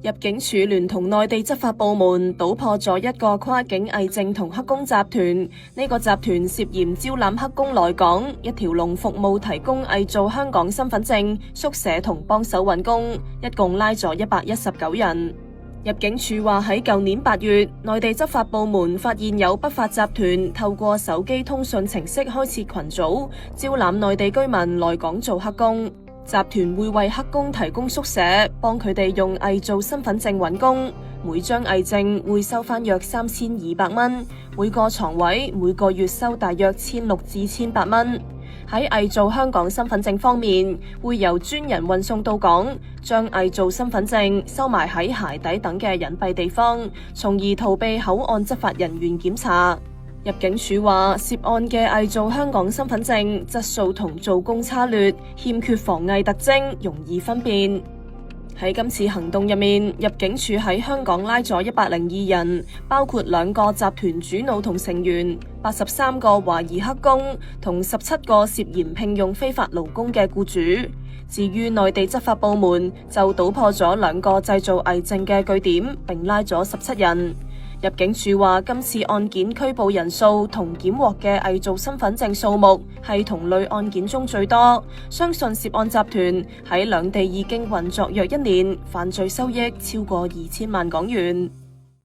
入境處聯同內地執法部門搗破咗一個跨境偽證同黑工集團。呢個集團涉嫌招攬黑工來港，一條龍服務提供偽造香港身份證、宿舍同幫手揾工，一共拉咗119人。入境處話喺舊年8月，內地執法部門發現有不法集團透過手機通訊程式開設群組，招攬內地居民來港做黑工。集團會為黑工提供宿舍，幫佢哋用偽造身份證揾工。每張偽證會收返約3200蚊，每個床位每個月收大約1600至1800蚊。喺偽造香港身份證方面，會由專人運送到港，將偽造身份證收埋喺鞋底等嘅隱蔽地方，從而逃避口岸執法人員檢查。入境處話，涉案嘅偽造香港身份證質素同做工差劣，欠缺防偽特徵，容易分辨。喺今次行動入面，入境處喺香港拉咗102人，包括2個集團主腦同成員、83個懷疑黑工同17個涉嫌聘用非法勞工嘅僱主。至於內地執法部門就搗破咗2個製造偽證嘅據點，並拉咗17人。入境處話，今次案件拘捕人數同檢獲嘅偽造身份證數目係同類案件中最多，相信涉案集團喺兩地已經運作約1年，犯罪收益超過2000萬港元。